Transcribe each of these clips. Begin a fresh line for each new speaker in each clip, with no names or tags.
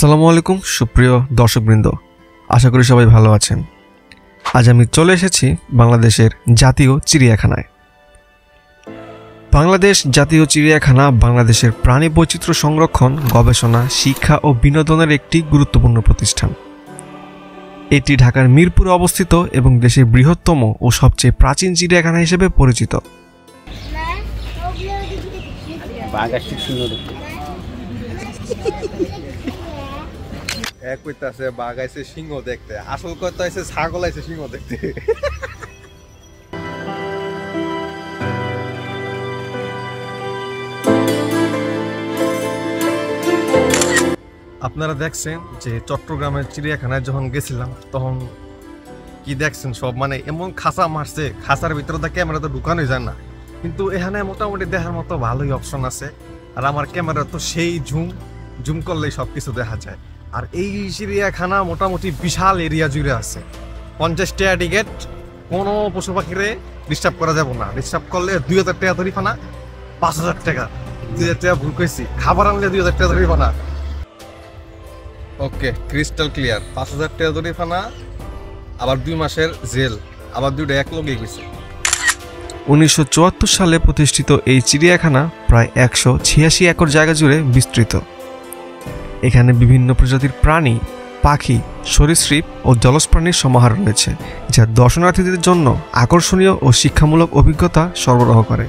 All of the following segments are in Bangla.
আসসালামু আলাইকুম সুপ্রিয় দর্শকবৃন্দ, আশা করি সবাই ভালো আছেন। আজ আমি চলে এসেছি বাংলাদেশের জাতীয় চিড়িয়াখানায়। বাংলাদেশ জাতীয় চিড়িয়াখানা বাংলাদেশের প্রাণী বৈচিত্র্য সংরক্ষণ, গবেষণা, শিক্ষা ও বিনোদনের একটি গুরুত্বপূর্ণ প্রতিষ্ঠান। এটি ঢাকার মিরপুরে অবস্থিত এবং দেশের বৃহত্তম ও সবচেয়ে প্রাচীন চিড়িয়াখানা হিসেবে পরিচিত।
এক কইতাছে বাঘ আইছে সিংহ দেখতে, আসল কথা হইছে ছাগল আইছে সিংহ দেখতে।
আপনারা দেখছেন যে চট্টগ্রামের চিড়িয়াখানায় যখন গেছিলাম তখন কি দেখছেন, সব মানে এমন খাঁচা মারছে, খাঁচার ভিতরে তো ক্যামেরা তো ঢুকানোই যায় না, কিন্তু এখানে মোটামুটি দেখার মতো ভালোই অপশন আছে। আর আমার ক্যামেরা তো সেই জুম করলেই সব কিছু দেখা যায়। আর এই চিড়িয়াখানা মোটামুটি বিশাল এরিয়া জুড়ে আছে। 50 টাকা টিকিট, কোনো পশু পাখিরে ডিস্টার্ব করা যাবে না। ডিস্টার্ব করলে 2000 টাকা ধরিফানা, 5000 টাকা, 2000 টাকা ভুল কইছি, খাবার আনলে 2000 টাকা ধরিফানা। ওকে, ক্রিস্টাল ক্লিয়ার। 5000 টাকা ধরিফানা, আবার 2 মাসের জেল, আবার দুইটা এক লগে গেছে। 1974 সালে প্রতিষ্ঠিত এই চিড়িয়াখানা প্রায় 186 একর জায়গা জুড়ে বিস্তৃত। এখানে বিভিন্ন প্রজাতির প্রাণী, পাখি, সরীসৃপ ও জলজ প্রাণীর সমাহার রয়েছে, যা দর্শনার্থীদের জন্য আকর্ষণীয় ও শিক্ষামূলক অভিজ্ঞতা সরবরাহ করে।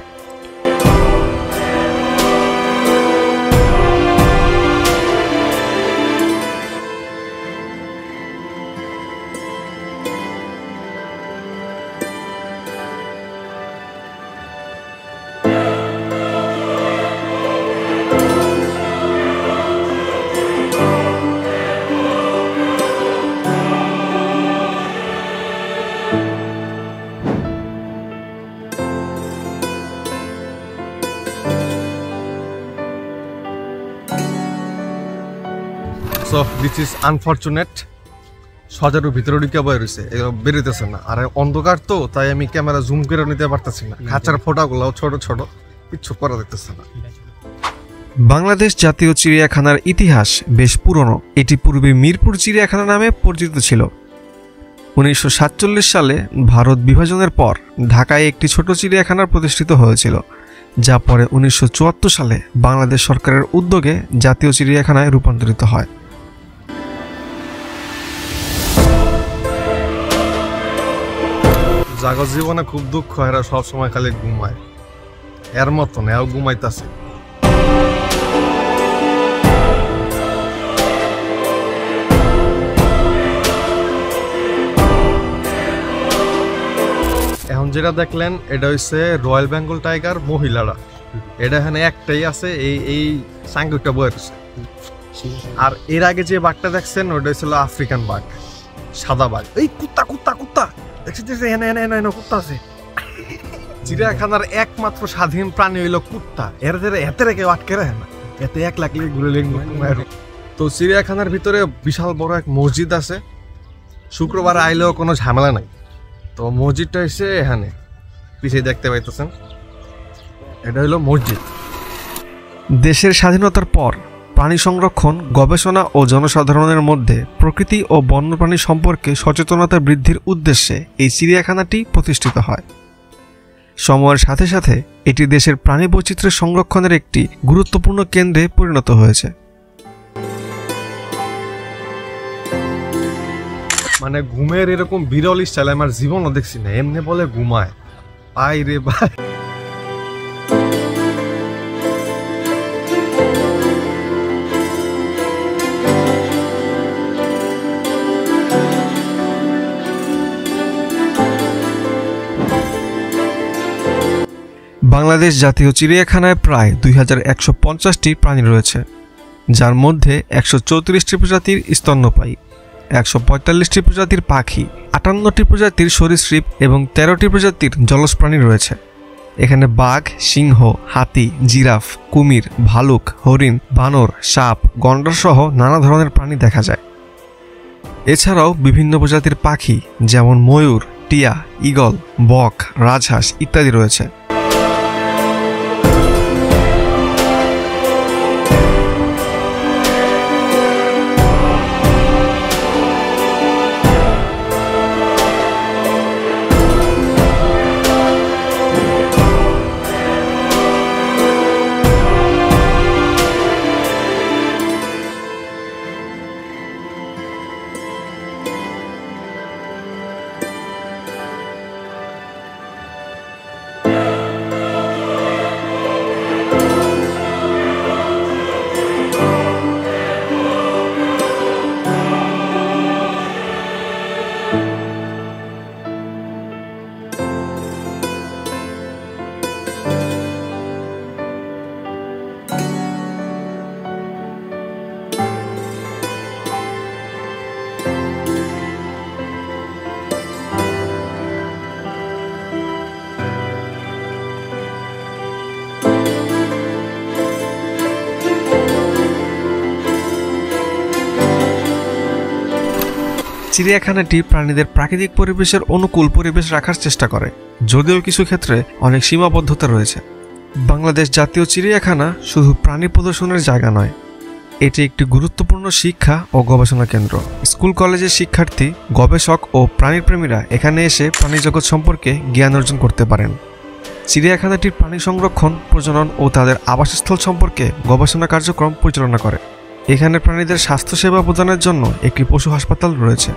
So this is unfortunate, সজারুর ভিতরে ঢুকে বয়ে রয়েছে, বেরোতেছে না। আর অন্ধকার তো, তাই আমি ক্যামেরা জুম করে নিতে পারতেছি না। খাঁচার ফোটাগুলো ছোট ছোট, কিচ্ছু করা দেখতেছে না। বাংলাদেশ জাতীয় চিড়িয়াখানার ইতিহাস বেশ পুরনো। এটি পূর্বে মিরপুর চিড়িয়াখানা নামে পরিচিত ছিল। 1947 সালে ভারত বিভাজনের পর ঢাকায় একটি ছোট চিড়িয়াখানা প্রতিষ্ঠিত হয়েছিল, যা পরে 1974 সালে বাংলাদেশ সরকারের উদ্যোগে জাতীয় চিড়িয়াখানায় রূপান্তরিত হয়। জাগর জীবনে খুব দুঃখ, এরা সবসময় খালি ঘুমায়। এর মতন এও ঘুমাইতেছে। এখন যেটা দেখলেন এটা হচ্ছে রয়্যাল বেঙ্গল টাইগার মহিলারা। এটা এখানে একটাই আছে, এই সাংগুটা বয়েছে। আর এর আগে যে বাঘটা দেখছেন ওটা ছিল আফ্রিকান বাঘ, সাদা বাঘ। এই কুত্তা কুত্তা কুত্তা কুত্তা আছে। চিড়িয়াখানার একমাত্র স্বাধীন প্রাণী হইল কুত্তা। এতে কেউ আটকে রাখে না, এতে এক লাখ ঘুরে লেগে। তো চিড়িয়াখানার ভিতরে বিশাল বড় এক মসজিদ আছে। শুক্রবার আইলেও কোনো ঝামেলা নাই। তো মসজিদটা হচ্ছে এখানে পিছিয়ে দেখতে পাইতেছেন, এটা হইল মসজিদ। দেশের স্বাধীনতার পর প্রাণী সংরক্ষণ, গবেষণা ও জনসাধারণের মধ্যে প্রকৃতি ও বন্যপ্রাণী সম্পর্কে সচেতনতা বৃদ্ধির উদ্দেশ্যে এই চিড়িয়াখানাটি প্রতিষ্ঠিত হয়। সময়ের সাথে সাথে এটি দেশের প্রাণী বৈচিত্র্যের সংরক্ষণের একটি গুরুত্বপূর্ণ কেন্দ্রে পরিণত হয়েছে। মানে ঘুমের এরকম বিরল স্টাইল আমার জীবনও দেখছি না। এমনি বলে ঘুমায়, ভাই রে ভাই। বাংলাদেশ জাতীয় চিড়িয়াখানায় প্রায় 2150টি প্রাণী রয়েছে, যার মধ্যে 134টি প্রজাতির স্তন্যপায়ী, 145টি প্রজাতির পাখি, 58টি প্রজাতির সরীসৃপ এবং 13টি প্রজাতির জলজ প্রাণী রয়েছে। এখানে বাঘ, সিংহ, হাতি, জিরাফ, কুমির, ভালুক, হরিণ, বানর, সাপ, গন্ডার সহ নানা ধরনের প্রাণী দেখা যায়। এছাড়াও বিভিন্ন প্রজাতির পাখি যেমন ময়ূর, টিয়া, ঈগল, বক, রাজহাঁস ইত্যাদি রয়েছে।
চিড়িয়াখানাটি প্রাণীদের প্রাকৃতিক পরিবেশের অনুকূল পরিবেশ রাখার চেষ্টা করে, যদিও কিছু ক্ষেত্রে অনেক সীমাবদ্ধতা রয়েছে। বাংলাদেশ জাতীয় চিড়িয়াখানা শুধু প্রাণী প্রদর্শনের জায়গা নয়, এটি একটি গুরুত্বপূর্ণ শিক্ষা ও গবেষণা কেন্দ্র। স্কুল কলেজের শিক্ষার্থী, গবেষক ও প্রাণীপ্রেমীরা এখানে এসে প্রাণীজগৎ সম্পর্কে জ্ঞান অর্জন করতে পারেন। চিড়িয়াখানাটির প্রাণী সংরক্ষণ, প্রজনন ও তাদের আবাসস্থল সম্পর্কে গবেষণা কার্যক্রম পরিচালনা করে। এখানে প্রাণীদের স্বাস্থ্যসেবা প্রদানের জন্য একটি পশু হাসপাতাল রয়েছে।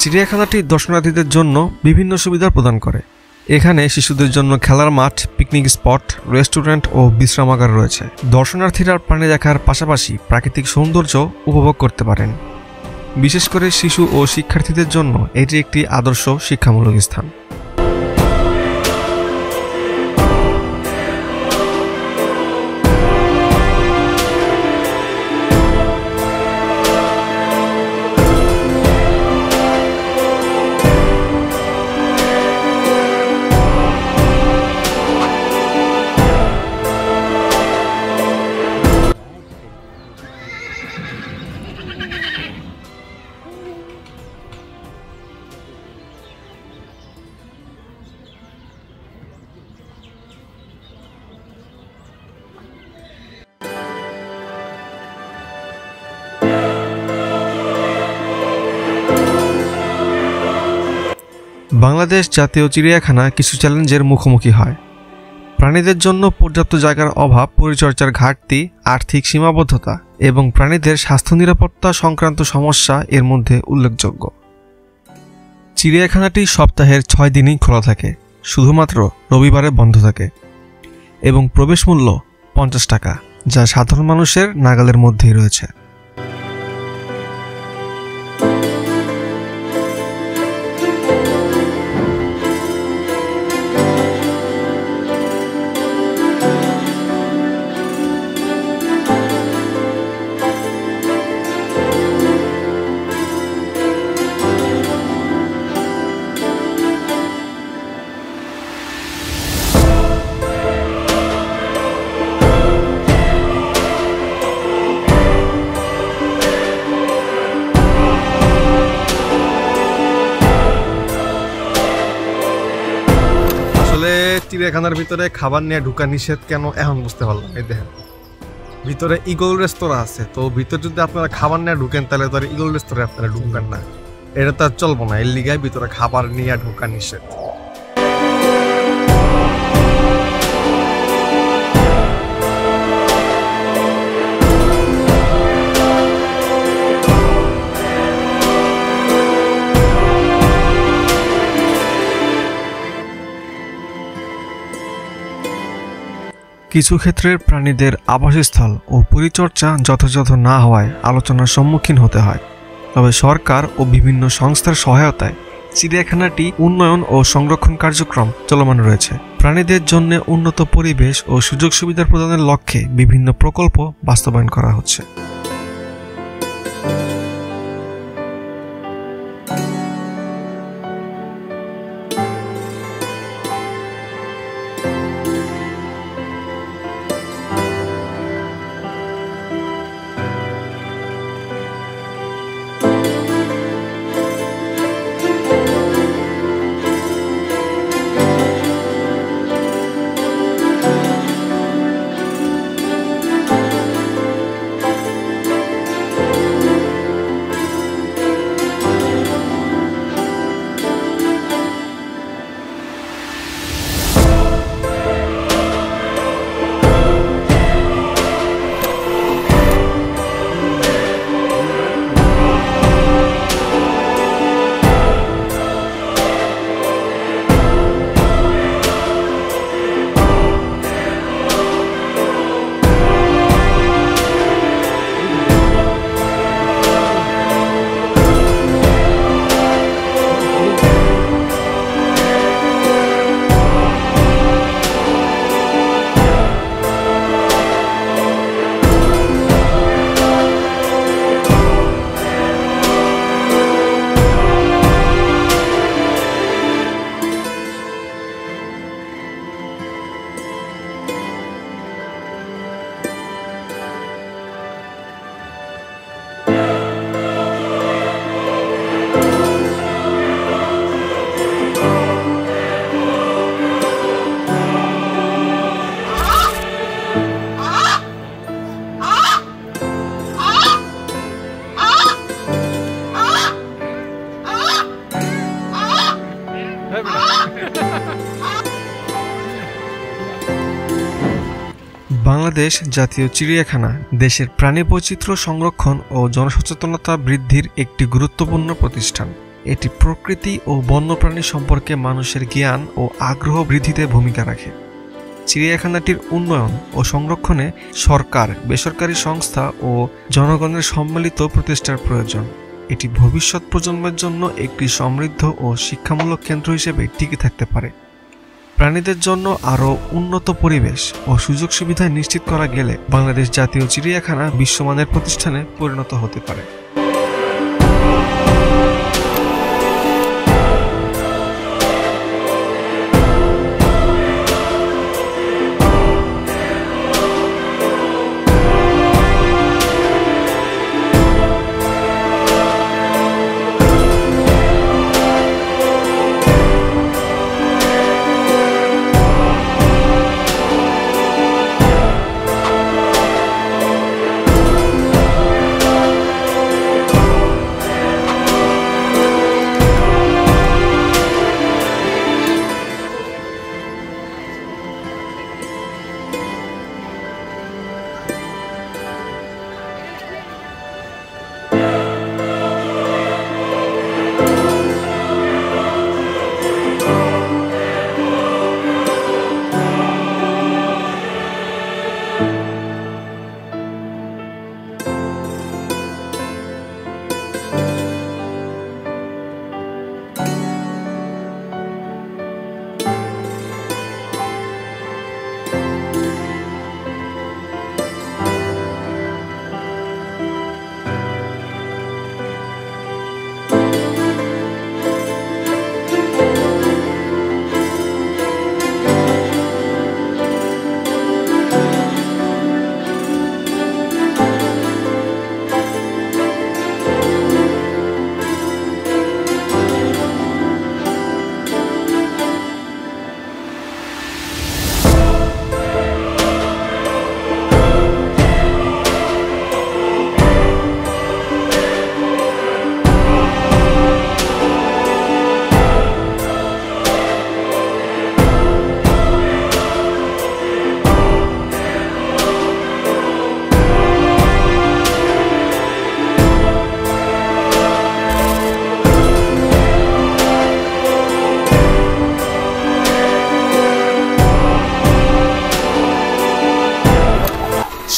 চিড়িয়াখানাটি দর্শনার্থীদের জন্য বিভিন্ন সুবিধা প্রদান করে। এখানে শিশুদের জন্য খেলার মাঠ, পিকনিক স্পট, রেস্টুরেন্ট ও বিশ্রামাগার রয়েছে। দর্শনার্থীরা প্রাণী দেখার পাশাপাশি প্রাকৃতিক সৌন্দর্য উপভোগ করতে পারেন। বিশেষ করে শিশু ও শিক্ষার্থীদের জন্য এটি একটি আদর্শ শিক্ষামূলক স্থান। বাংলাদেশ জাতীয় চিড়িয়াখানা কিছু চ্যালেঞ্জের মুখোমুখি হয়। প্রাণীদের জন্য পর্যাপ্ত জায়গার অভাব, পরিচর্যার ঘাটতি, আর্থিক সীমাবদ্ধতা এবং প্রাণীদের স্বাস্থ্য নিরাপত্তা সংক্রান্ত সমস্যা এর মধ্যে উল্লেখযোগ্য। চিড়িয়াখানাটি সপ্তাহের 6 দিনই খোলা থাকে, শুধুমাত্র রবিবারে বন্ধ থাকে এবং প্রবেশ মূল্য 50 টাকা, যা সাধারণ মানুষের নাগালের মধ্যেই রয়েছে।
চিড়িয়াখানার ভিতরে খাবার নিয়ে ঢুকা নিষেধ কেন এখন বুঝতে পারলাম। এই দেখেন ভিতরে ইগল রেস্তোরাঁ আছে, তো ভিতরে যদি আপনারা খাবার নিয়ে ঢুকেন তাহলে তো আর ইগল রেস্তোরাঁ আপনারা ঢুকবেন না, এটা তো আর চলবো না। এর লিগায় ভিতরে খাবার নিয়ে ঢুকা নিষেধ।
কিছু ক্ষেত্রে প্রাণীদের আবাসস্থল ও পরিচর্যা যথাযথ না হওয়ায় আলোচনার সম্মুখীন হতে হয়। তবে সরকার ও বিভিন্ন সংস্থার সহায়তায় চিড়িয়াখানাটি উন্নয়ন ও সংরক্ষণ কার্যক্রম চলমান রয়েছে। প্রাণীদের জন্য উন্নত পরিবেশ ও সুযোগ সুবিধা প্রদানের লক্ষ্যে বিভিন্ন প্রকল্প বাস্তবায়ন করা হচ্ছে। বাংলাদেশ জাতীয় চিড়িয়াখানা দেশের প্রাণী বৈচিত্র্য সংরক্ষণ ও জনসচেতনতা বৃদ্ধির একটি গুরুত্বপূর্ণ প্রতিষ্ঠান। এটি প্রকৃতি ও বন্যপ্রাণী সম্পর্কে মানুষের জ্ঞান ও আগ্রহ বৃদ্ধিতে ভূমিকা রাখে। চিড়িয়াখানাটির উন্নয়ন ও সংরক্ষণে সরকার, বেসরকারি সংস্থা ও জনগণের সম্মিলিত প্রচেষ্টার প্রয়োজন। এটি ভবিষ্যৎ প্রজন্মের জন্য একটি সমৃদ্ধ ও শিক্ষামূলক কেন্দ্র হিসেবে টিকে থাকতে পারে। প্রাণীদের জন্য আরও উন্নত পরিবেশ ও সুযোগ সুবিধা নিশ্চিত করা গেলে বাংলাদেশ জাতীয় চিড়িয়াখানা বিশ্বমানের প্রতিষ্ঠানে পরিণত হতে পারে।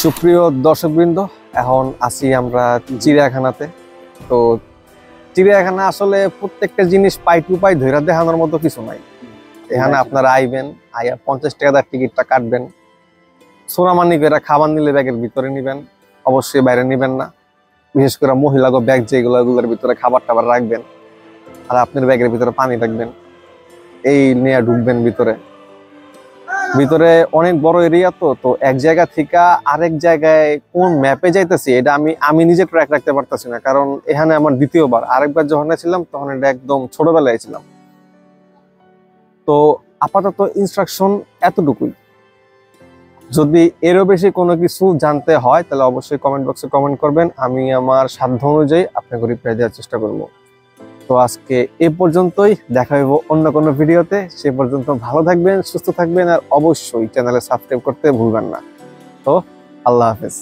সুপ্রিয় দর্শকবৃন্দ, এখন আছি আমরা চিড়িয়াখানাতে। তো চিড়িয়াখানা আসলে প্রত্যেকটা জিনিস পাই টু পাই ধইরা দেখানোর মতো কিছু নাই। এখানে আপনারা আইবেন, আইয়া 50 টাকা টিকিটটা কাটবেন, সোনামানি করে খাবার নিলে ব্যাগের ভিতরে নিবেন, অবশ্যই বাইরে নিবেন না। বিশেষ করে মহিলাগো ব্যাগ যেগুলো, ওগুলোর ভিতরে খাবার টাবার রাখবেন, আর আপনার ব্যাগের ভিতরে পানি রাখবেন, এই নিয়ে ঢুকবেন ভিতরে। ভিতরে অনেক বড় এরিয়া, তো এক জায়গা থেকে আরেক জায়গায় কোন ম্যাপে যাইতেছি এটা আমি নিজে ট্র্যাক রাখতে পারতেছি না, কারণ এখানে আমার দ্বিতীয়বার। আরেকবার যখন ছিলাম তখন এটা একদম ছোটবেলায় ছিলাম। তো আপাতত ইনস্ট্রাকশন এতটুকুই। যদি এরও বেশি কোনো কিছু জানতে হয় তাহলে অবশ্যই কমেন্ট বক্সে কমেন্ট করবেন, আমি আমার সাধ্য অনুযায়ী আপনাকে রিপ্লাই দেওয়ার চেষ্টা করব। তো আজকে এ পর্যন্তই, দেখা হইব অন্য কোনো ভিডিওতে। সে পর্যন্ত ভালো থাকবেন, সুস্থ থাকবেন, আর অবশ্যই চ্যানেলে সাবস্ক্রাইব করতে ভুলবেন না। তো আল্লাহ হাফেজ।